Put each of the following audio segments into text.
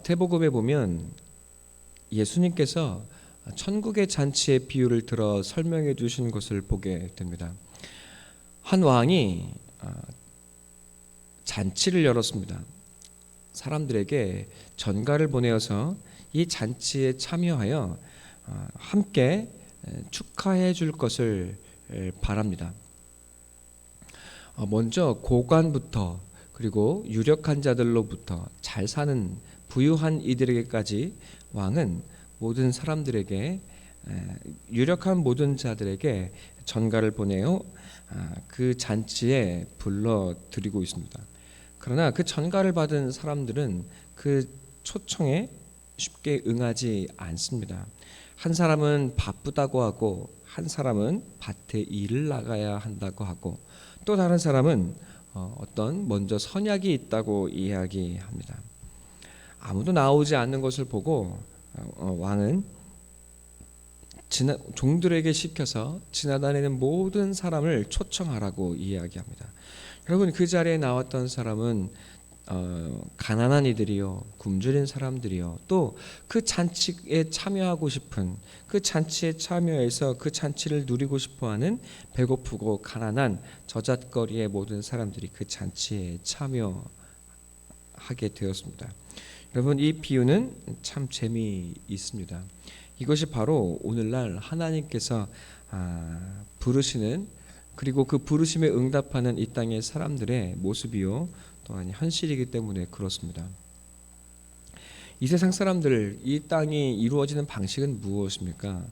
마태복음에 보면 예수님께서 천국의 잔치의 비유를 들어 설명해 주신 것을 보게 됩니다. 한 왕이 잔치를 열었습니다. 사람들에게 전가를 보내어서 이 잔치에 참여하여 함께 축하해 줄 것을 바랍니다. 먼저 고관부터 그리고 유력한 자들로부터 잘 사는 부유한 이들에게까지 왕은 모든 사람들에게 유력한 모든 자들에게 전가를 보내어 그 잔치에 불러들이고 있습니다. 그러나 그 전가를 받은 사람들은 그 초청에 쉽게 응하지 않습니다. 한 사람은 바쁘다고 하고, 한 사람은 밭에 일을 나가야 한다고 하고, 또 다른 사람은 어떤 먼저 선약이 있다고 이야기합니다. 아무도 나오지 않는 것을 보고 왕은 종들에게 시켜서 지나다니는 모든 사람을 초청하라고 이야기합니다. 여러분, 그 자리에 나왔던 사람은 가난한 이들이요, 굶주린 사람들이요, 또 그 잔치에 참여하고 싶은, 그 잔치에 참여해서 그 잔치를 누리고 싶어하는 배고프고 가난한 저잣거리의 모든 사람들이 그 잔치에 참여하게 되었습니다. 여러분, 이 비유는 참 재미있습니다. 이것이 바로 오늘날 하나님께서 부르시는, 그리고 그 부르심에 응답하는 이 땅의 사람들의 모습이요, 또한 현실이기 때문에 그렇습니다. 이 세상 사람들, 이 땅이 이루어지는 방식은 무엇입니까?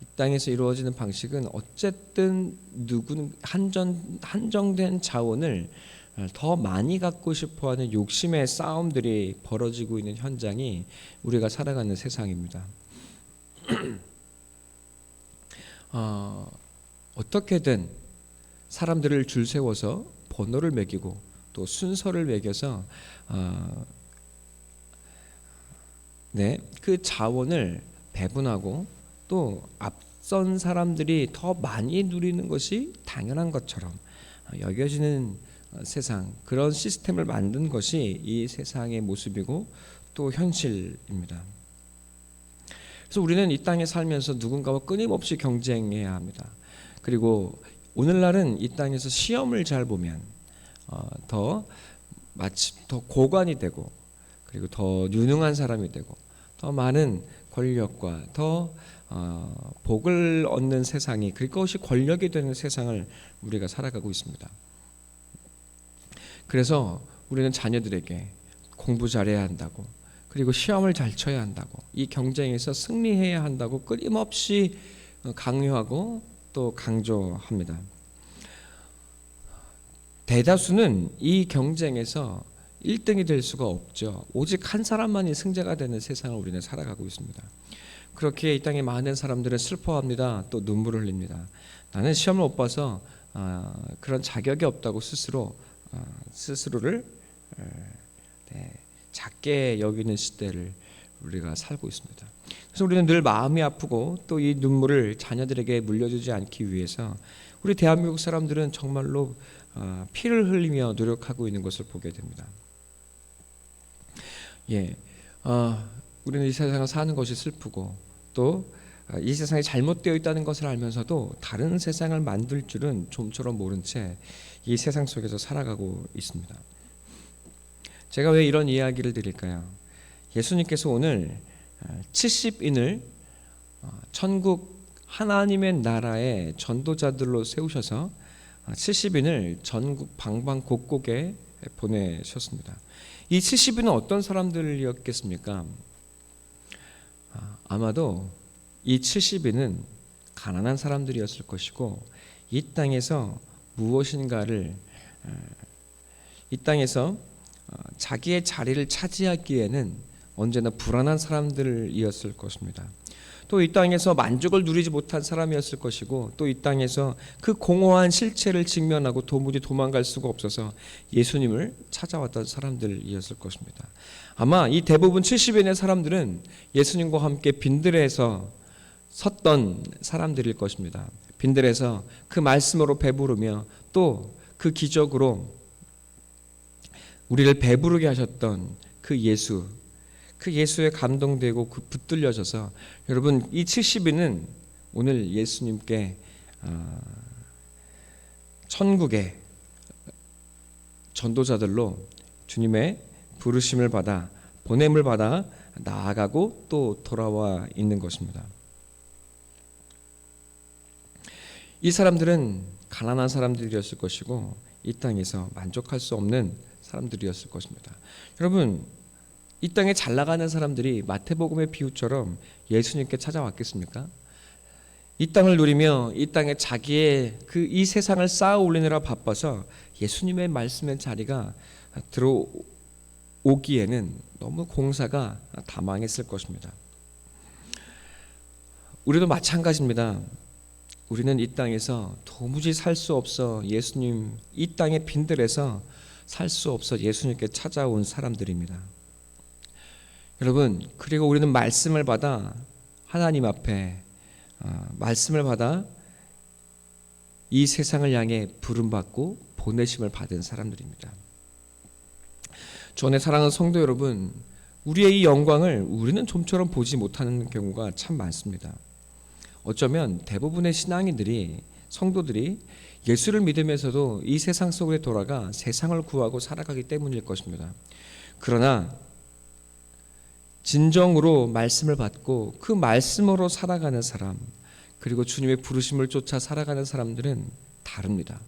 이 땅에서 이루어지는 방식은 어쨌든 누구는 한정된 자원을 더 많이 갖고 싶어하는 욕심의 싸움들이 벌어지고 있는 현장이 우리가 살아가는 세상입니다. 어떻게든 사람들을 줄 세워서 번호를 매기고 또 순서를 매겨서 그 자원을 배분하고 또 앞선 사람들이 더 많이 누리는 것이 당연한 것처럼 여겨지는 세상, 그런 시스템을 만든 것이 이 세상의 모습이고 또 현실입니다. 그래서 우리는 이 땅에 살면서 누군가와 끊임없이 경쟁해야 합니다. 그리고 오늘날은 이 땅에서 시험을 잘 보면 마치 더 고관이 되고, 그리고 더 유능한 사람이 되고, 더 많은 권력과 더 복을 얻는 세상이, 그것이 권력이 되는 세상을 우리가 살아가고 있습니다. 그래서 우리는 자녀들에게 공부 잘해야 한다고, 그리고 시험을 잘 쳐야 한다고, 이 경쟁에서 승리해야 한다고 끊임없이 강요하고 또 강조합니다. 대다수는 이 경쟁에서 1등이 될 수가 없죠. 오직 한 사람만이 승자가 되는 세상을 우리는 살아가고 있습니다. 그렇게 이 땅에 많은 사람들은 슬퍼합니다. 또 눈물을 흘립니다. 나는 시험을 못 봐서 그런 자격이 없다고 스스로를 작게 여기는 시대를 우리가 살고 있습니다. 그래서 우리는 늘 마음이 아프고 또 이 눈물을 자녀들에게 물려주지 않기 위해서 우리 대한민국 사람들은 정말로 피를 흘리며 노력하고 있는 것을 보게 됩니다. 우리는 이 세상을 사는 것이 슬프고 또 이 세상이 잘못되어 있다는 것을 알면서도 다른 세상을 만들 줄은 좀처럼 모른 채 이 세상 속에서 살아가고 있습니다. 제가 왜 이런 이야기를 드릴까요? 예수님께서 오늘 70인을 천국 하나님의 나라의 전도자들로 세우셔서 70인을 전국 방방곡곡에 보내셨습니다. 이 70인은 어떤 사람들이었겠습니까? 아마도 이 70인은 가난한 사람들이었을 것이고, 이 땅에서 무엇인가를, 이 땅에서 자기의 자리를 차지하기에는 언제나 불안한 사람들이었을 것입니다. 또 이 땅에서 만족을 누리지 못한 사람이었을 것이고, 또 이 땅에서 그 공허한 실체를 직면하고 도무지 도망갈 수가 없어서 예수님을 찾아왔던 사람들이었을 것입니다. 아마 이 대부분 70인의 사람들은 예수님과 함께 빈들에서 섰던 사람들일 것입니다. 빈들에서 그 말씀으로 배부르며 또 그 기적으로 우리를 배부르게 하셨던 그 예수, 그 예수에 감동되고 그 붙들려져서 여러분 이 70인은 오늘 예수님께 천국의 전도자들로 주님의 부르심을 받아 보냄을 받아 나아가고 또 돌아와 있는 것입니다. 이 사람들은 가난한 사람들이었을 것이고 이 땅에서 만족할 수 없는 사람들이었을 것입니다. 여러분 이 땅에 잘 나가는 사람들이 마태복음의 비유처럼 예수님께 찾아왔겠습니까? 이 땅을 누리며 이 땅에 자기의 이 세상을 쌓아 올리느라 바빠서 예수님의 말씀의 자리가 들어오기에는 너무 공사가 다 망했을 것입니다. 우리도 마찬가지입니다. 우리는 이 땅에서 도무지 살 수 없어 예수님 이 땅의 빈들에서 살 수 없어 예수님께 찾아온 사람들입니다. 여러분 그리고 우리는 말씀을 받아 하나님 앞에 말씀을 받아 이 세상을 향해 부름받고 보내심을 받은 사람들입니다. 주 안에 사랑하는 성도 여러분, 우리의 이 영광을 우리는 좀처럼 보지 못하는 경우가 참 많습니다. 어쩌면 대부분의 신앙인들이 성도들이 예수를 믿으면서도 이 세상 속에 돌아가 세상을 구하고 살아가기 때문일 것입니다. 그러나 진정으로 말씀을 받고 그 말씀으로 살아가는 사람, 그리고 주님의 부르심을 쫓아 살아가는 사람들은 다릅니다.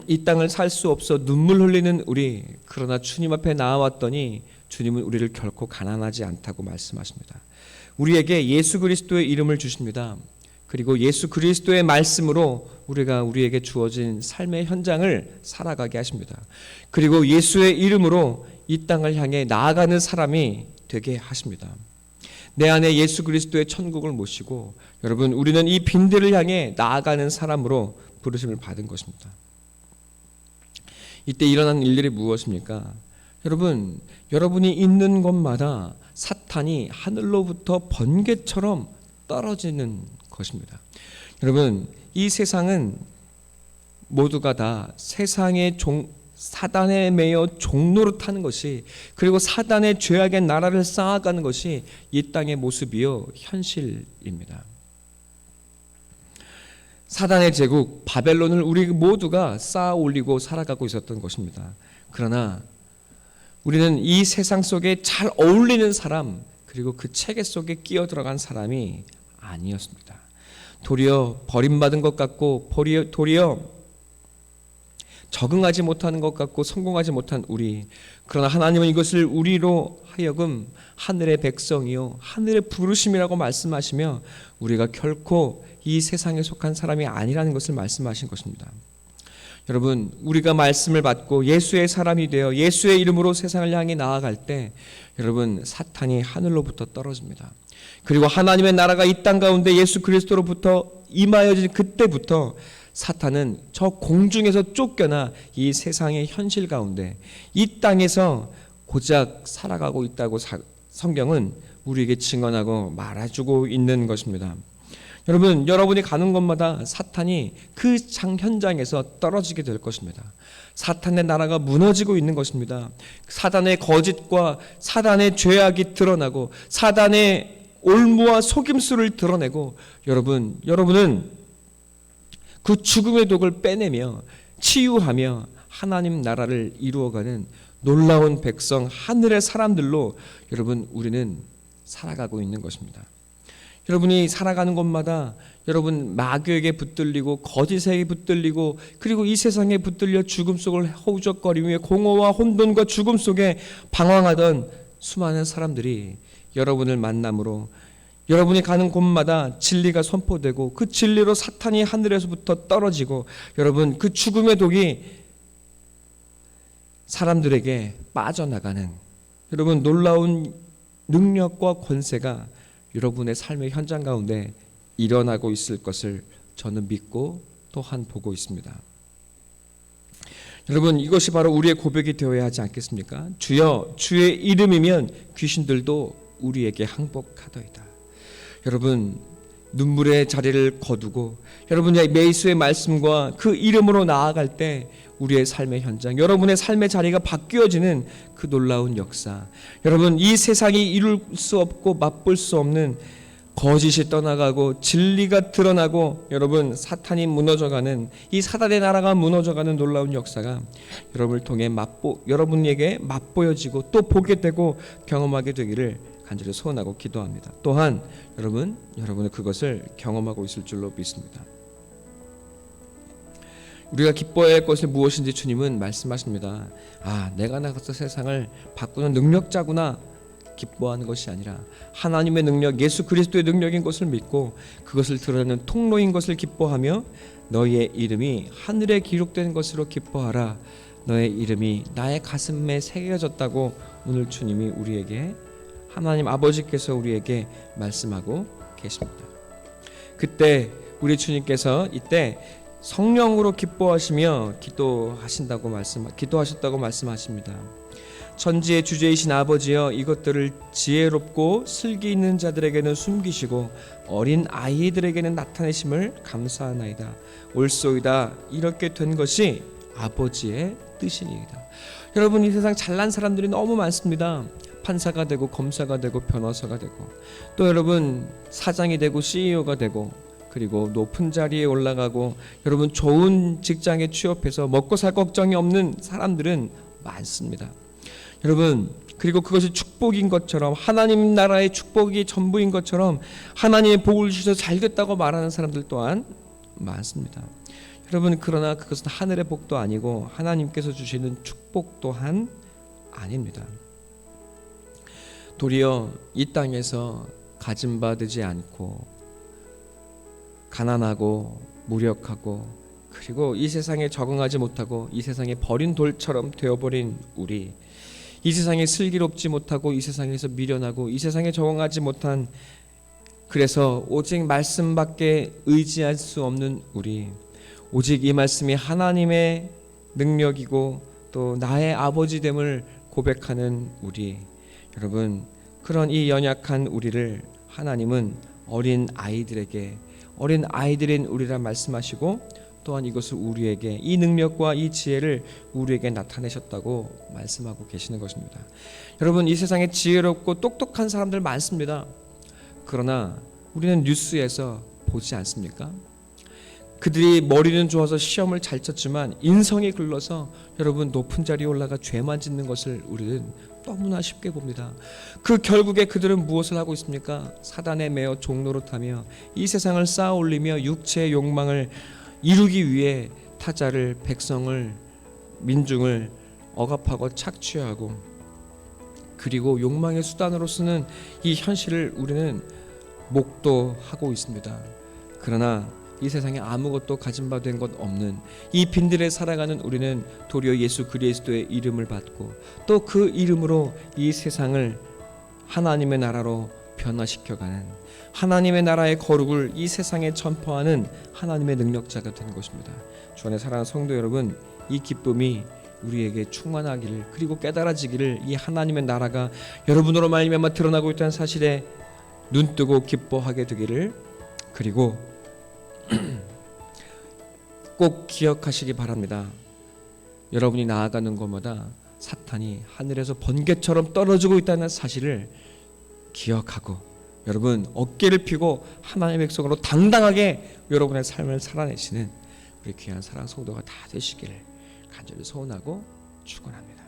이 땅을 살 수 없어 눈물 흘리는 우리, 그러나 주님 앞에 나아왔더니 주님은 우리를 결코 가난하지 않다고 말씀하십니다. 우리에게 예수 그리스도의 이름을 주십니다. 그리고 예수 그리스도의 말씀으로 우리에게 주어진 삶의 현장을 살아가게 하십니다. 그리고 예수의 이름으로 이 땅을 향해 나아가는 사람이 되게 하십니다. 내 안에 예수 그리스도의 천국을 모시고 여러분 우리는 이 빈들을 향해 나아가는 사람으로 부르심을 받은 것입니다. 이때 일어난 일들이 무엇입니까? 여러분, 여러분이 있는 곳마다 사탄이 하늘로부터 번개처럼 떨어지는 것입니다. 여러분, 이 세상은 모두가 다 세상의 사단에 매여 종노릇하는 것이, 그리고 사단의 죄악의 나라를 쌓아가는 것이 이 땅의 모습이요 현실입니다. 사단의 제국 바벨론을 우리 모두가 쌓아 올리고 살아가고 있었던 것입니다. 그러나 우리는 이 세상 속에 잘 어울리는 사람, 그리고 그 체계 속에 끼어 들어간 사람이 아니었습니다. 도리어 버림받은 것 같고 도리어 적응하지 못하는 것 같고 성공하지 못한 우리, 그러나 하나님은 이것을 우리로 하여금 하늘의 백성이요 하늘의 부르심이라고 말씀하시며 우리가 결코 이 세상에 속한 사람이 아니라는 것을 말씀하신 것입니다. 여러분, 우리가 말씀을 받고 예수의 사람이 되어 예수의 이름으로 세상을 향해 나아갈 때 여러분 사탄이 하늘로부터 떨어집니다. 그리고 하나님의 나라가 이 땅 가운데 예수 그리스도로부터 임하여진 그때부터 사탄은 저 공중에서 쫓겨나 이 세상의 현실 가운데 이 땅에서 고작 살아가고 있다고 성경은 우리에게 증언하고 말해주고 있는 것입니다. 여러분, 여러분이 가는 곳마다 사탄이 그 현장에서 떨어지게 될 것입니다. 사탄의 나라가 무너지고 있는 것입니다. 사단의 거짓과 사단의 죄악이 드러나고 사단의 올무와 속임수를 드러내고 여러분은 그 죽음의 독을 빼내며 치유하며 하나님 나라를 이루어가는 놀라운 백성, 하늘의 사람들로 여러분 우리는 살아가고 있는 것입니다. 여러분이 살아가는 곳마다 여러분 마귀에게 붙들리고 거짓에게 붙들리고 그리고 이 세상에 붙들려 죽음 속을 허우적거리며 공허와 혼돈과 죽음 속에 방황하던 수많은 사람들이 여러분을 만남으로 여러분이 가는 곳마다 진리가 선포되고 그 진리로 사탄이 하늘에서부터 떨어지고 여러분 그 죽음의 독이 사람들에게 빠져나가는 여러분 놀라운 능력과 권세가 여러분의 삶의 현장 가운데 일어나고 있을 것을 저는 믿고 또한 보고 있습니다. 여러분, 이것이 바로 우리의 고백이 되어야 하지 않겠습니까? 주여, 주의 이름이면 귀신들도 우리에게 항복하더이다. 여러분, 눈물의 자리를 거두고 여러분 예수의 말씀과 그 이름으로 나아갈 때 우리의 삶의 현장, 여러분의 삶의 자리가 바뀌어지는 그 놀라운 역사, 여러분 이 세상이 이룰 수 없고 맛볼 수 없는 거짓이 떠나가고 진리가 드러나고 여러분 사탄이 무너져가는, 이 사단의 나라가 무너져가는 놀라운 역사가 여러분을 통해 여러분에게 맛보여지고 또 보게 되고 경험하게 되기를 간절히 소원하고 기도합니다. 또한 여러분은 그것을 경험하고 있을 줄로 믿습니다. 우리가 기뻐해야 할 것이 무엇인지 주님은 말씀하십니다. 내가 나가서 세상을 바꾸는 능력자구나. 기뻐하는 것이 아니라 하나님의 능력, 예수 그리스도의 능력인 것을 믿고 그것을 드러내는 통로인 것을 기뻐하며 너희의 이름이 하늘에 기록된 것으로 기뻐하라. 너의 이름이 나의 가슴에 새겨졌다고 오늘 주님이 우리에게, 하나님 아버지께서 우리에게 말씀하고 계십니다. 그때 우리 주님께서 이때 성령으로 기뻐하시며 기도하셨다고 말씀하십니다. 천지의 주제이신 아버지여, 이것들을 지혜롭고 슬기 있는 자들에게는 숨기시고 어린 아이들에게는 나타내심을 감사하나이다. 옳소이다. 이렇게 된 것이 아버지의 뜻이니이다. 여러분, 이 세상 잘난 사람들이 너무 많습니다. 판사가 되고 검사가 되고 변호사가 되고 또 여러분 사장이 되고 CEO가 되고 그리고 높은 자리에 올라가고 여러분 좋은 직장에 취업해서 먹고 살 걱정이 없는 사람들은 많습니다. 여러분, 그리고 그것이 축복인 것처럼, 하나님 나라의 축복이 전부인 것처럼 하나님의 복을 주셔서 잘 됐다고 말하는 사람들 또한 많습니다. 여러분, 그러나 그것은 하늘의 복도 아니고 하나님께서 주시는 축복 또한 아닙니다. 도리어 이 땅에서 가짐받지 않고 가난하고 무력하고 그리고 이 세상에 적응하지 못하고 이 세상에 버린 돌처럼 되어버린 우리, 이 세상에 슬기롭지 못하고 이 세상에서 미련하고 이 세상에 적응하지 못한, 그래서 오직 말씀밖에 의지할 수 없는 우리, 오직 이 말씀이 하나님의 능력이고 또 나의 아버지됨을 고백하는 우리, 여러분 그런 이 연약한 우리를 하나님은 어린 아이들인 우리라 말씀하시고 또한 이것을 우리에게, 이 능력과 이 지혜를 우리에게 나타내셨다고 말씀하고 계시는 것입니다. 여러분, 이 세상에 지혜롭고 똑똑한 사람들 많습니다. 그러나 우리는 뉴스에서 보지 않습니까? 그들이 머리는 좋아서 시험을 잘 쳤지만 인성이 글러서 여러분 높은 자리에 올라가 죄만 짓는 것을 우리는 너무나 쉽게 봅니다. 그 결국에 그들은 무엇을 하고 있습니까? 사단에 매어 종노릇하며 이 세상을 쌓아 올리며 육체의 욕망을 이루기 위해 타자를, 백성을, 민중을 억압하고 착취하고 그리고 욕망의 수단으로 쓰는 이 현실을 우리는 목도하고 있습니다. 그러나 이 세상에 아무것도 가진 바 된 것 없는 이 빈들에 살아가는 우리는 도리어 예수 그리스도의 이름을 받고 또 그 이름으로 이 세상을 하나님의 나라로 변화시켜가는, 하나님의 나라의 거룩을 이 세상에 전파하는 하나님의 능력자가 된 것입니다. 주 안에 사랑하는 성도 여러분, 이 기쁨이 우리에게 충만하기를, 그리고 깨달아지기를, 이 하나님의 나라가 여러분으로 말미암아 드러나고 있다는 사실에 눈뜨고 기뻐하게 되기를, 그리고 꼭 기억하시기 바랍니다. 여러분이 나아가는 곳마다 사탄이 하늘에서 번개처럼 떨어지고 있다는 사실을 기억하고 여러분 어깨를 펴고 하나님의 백성으로 당당하게 여러분의 삶을 살아내시는 우리 귀한 사랑 성도가 다 되시기를 간절히 소원하고 축원합니다.